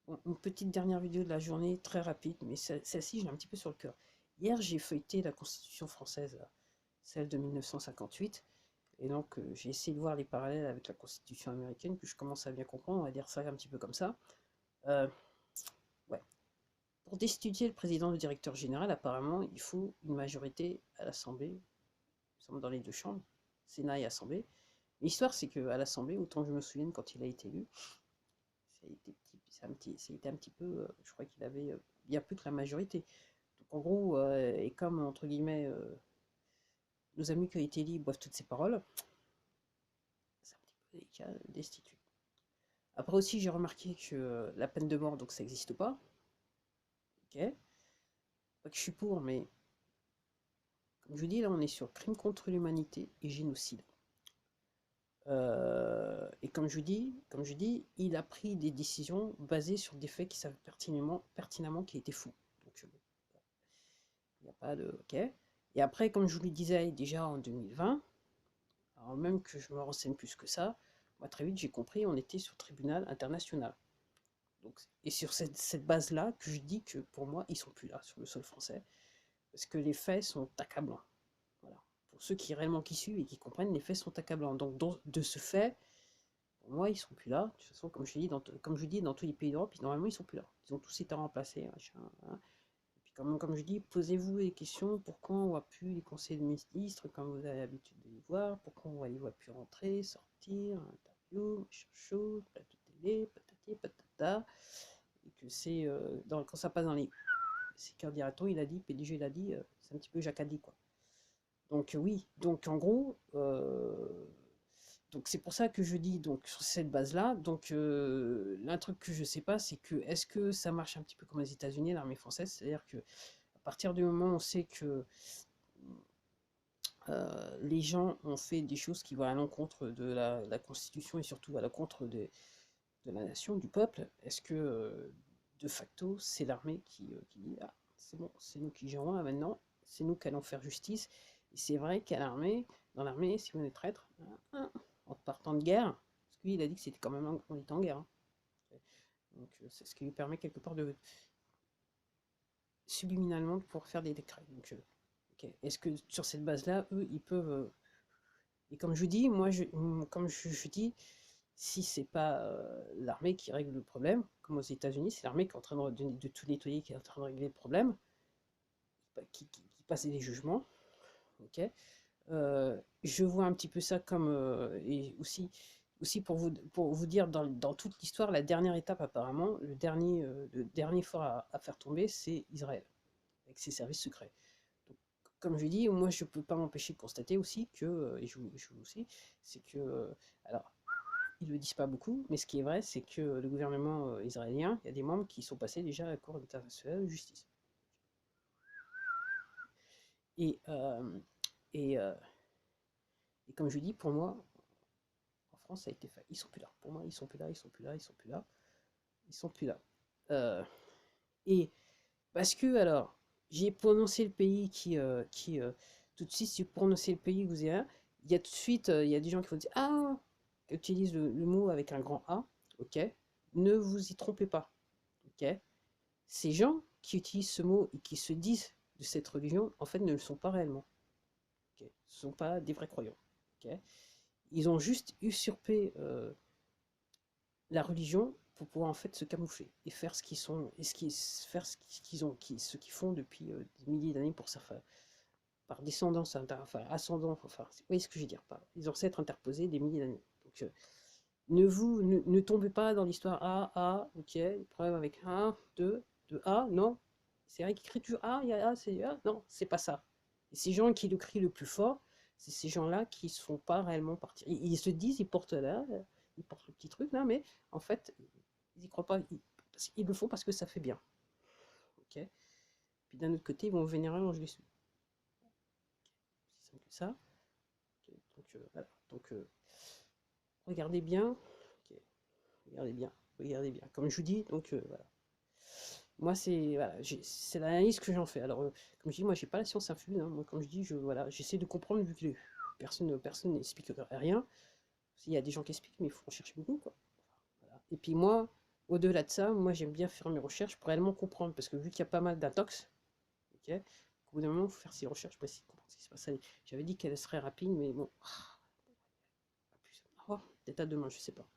Bon, une petite dernière vidéo de la journée, très rapide, mais celle-ci, je l'ai un petit peu sur le cœur. Hier, j'ai feuilleté la Constitution française, là, celle de 1958, et donc j'ai essayé de voir les parallèles avec la Constitution américaine, que je commence à bien comprendre, on va dire ça un petit peu comme ça. Euh, ouais. Pour destituer le président du directeur général, apparemment, il faut une majorité à l'Assemblée, il me semble dans les deux chambres, Sénat et Assemblée. L'histoire, c'est qu'à l'Assemblée, autant que je me souvienne quand il a été élu, ça a été un petit peu, je crois qu'il avait bien plus que la majorité. Donc en gros, et comme entre guillemets, nos amis qui ont été élus boivent toutes ces paroles, c'est un petit peu délicat, destitué. Après aussi, j'ai remarqué que la peine de mort, donc ça n'existe pas. Ok. Pas que je suis pour, mais comme je vous dis, là, on est sur crime contre l'humanité et génocide. Et comme je dis, il a pris des décisions basées sur des faits qui savent pertinemment qu'il était fou. Donc, il n'y a pas de. Ok. Et après, comme je vous le disais déjà en 2020, alors même que je me renseigne plus que ça, moi très vite j'ai compris, on était sur tribunal international. Donc, et sur cette base-là, que je dis que pour moi, ils sont plus là sur le sol français, parce que les faits sont accablants. Voilà. Pour ceux qui réellement qui suivent et qui comprennent, les faits sont accablants. Donc de ce fait, pour moi, ils sont plus là. De toute façon, comme je dis, dans tous les pays d'Europe, normalement, ils sont plus là. Ils ont tous été remplacés, machin, hein. Et puis comme je dis, posez-vous les questions, pourquoi on ne voit plus les conseils de ministres comme vous avez l'habitude de les voir, pourquoi on ne voit plus rentrer, sortir, interview, machin chaud, plateau télé, patati patata, et que c'est quand ça passe dans les c'est qu'un directeur il a dit, PDG l'a dit, c'est un petit peu Jacadi quoi. Donc oui, donc en gros, donc c'est pour ça que je dis donc sur cette base-là. Donc un truc que je sais pas, c'est que est-ce que ça marche un petit peu comme aux États-Unis, l'armée française, c'est-à-dire que à partir du moment où on sait que les gens ont fait des choses qui vont à l'encontre de la Constitution et surtout à l'encontre de la nation, du peuple, est-ce que de facto c'est l'armée qui dit ah c'est bon, c'est nous qui gérons là maintenant, c'est nous qui allons faire justice. Et c'est vrai qu'à l'armée, dans l'armée, si vous êtes traître, en partant de guerre, parce qu'il a dit que c'était quand même on était en guerre, hein. Donc c'est ce qui lui permet quelque part de subliminalement de pouvoir faire des décrets. Donc, ok. Est-ce que sur cette base-là, eux, ils peuvent et comme je dis, moi, comme je dis, si c'est pas l'armée qui règle le problème, comme aux États-Unis, c'est l'armée qui est en train de tout nettoyer, qui est en train de régler le problème, qui passe des jugements, ok. Je vois un petit peu ça comme et aussi pour vous dire dans toute l'histoire, la dernière étape apparemment, le dernier fort à faire tomber, c'est Israël avec ses services secrets. Donc, comme je dis, moi je peux pas m'empêcher de constater aussi que et je vous aussi, c'est que alors ils le disent pas beaucoup, mais ce qui est vrai, c'est que le gouvernement israélien, il y a des membres qui sont passés déjà à la Cour internationale de justice. Et, euh, et, euh, et comme je dis, pour moi, en France, ça a été fait. Ils sont plus là. Pour moi, ils sont plus là, ils sont plus là, ils sont plus là, ils sont plus là. Euh, et parce que, alors, j'ai prononcé le pays tout de suite, si vous prononcez le pays que vous avez, il y a tout de suite, il y a des gens qui vont dire, ah, qui utilisent le mot avec un grand A, ok, ne vous y trompez pas, ok. Ces gens qui utilisent ce mot et qui se disent de cette religion, en fait, ne le sont pas réellement. Ok. Ce ne sont pas des vrais croyants. Ok. Ils ont juste usurpé la religion pour pouvoir en fait se camoufler et faire ce qu'ils sont et faire ce qu'ils font depuis des milliers d'années pour ça, par descendance, enfin ascendant, enfin, vous voyez ce que je veux dire, par les ancêtres interposés des milliers d'années. Donc ne tombez pas dans l'histoire ok, problème avec de A, non. C'est vrai qu'il crie toujours A, il y a A, c'est A, non, c'est pas ça. Et ces gens qui le crient le plus fort, c'est ces gens-là qui ne se font pas réellement partir. Ils se disent, ils portent là, ils portent le petit truc là, mais en fait, ils y croient pas. Ils le font parce que ça fait bien. Ok. Puis d'un autre côté, ils vont vénérer l'ange Jésus. C'est simple que ça. Ok. Donc voilà. Donc regardez bien. Ok. Regardez bien. Regardez bien. Comme je vous dis, donc voilà. Moi, c'est voilà, c'est l'analyse que j'en fais. Alors, comme je dis, moi, j'ai pas la science infuse, hein. Moi, comme je dis, voilà, j'essaie de comprendre vu que personne n'explique rien. Il y a des gens qui expliquent, mais il faut en chercher beaucoup, quoi. Voilà. Et puis moi, Au-delà de ça, moi j'aime bien faire mes recherches pour réellement comprendre, parce que vu qu'il y a pas mal d'intox, ok, au bout d'un moment, il faut faire ses recherches pour essayer de comprendre ce qui se passe. Allez, j'avais dit qu'elle serait rapide, mais bon, oh, peut-être à demain, je sais pas.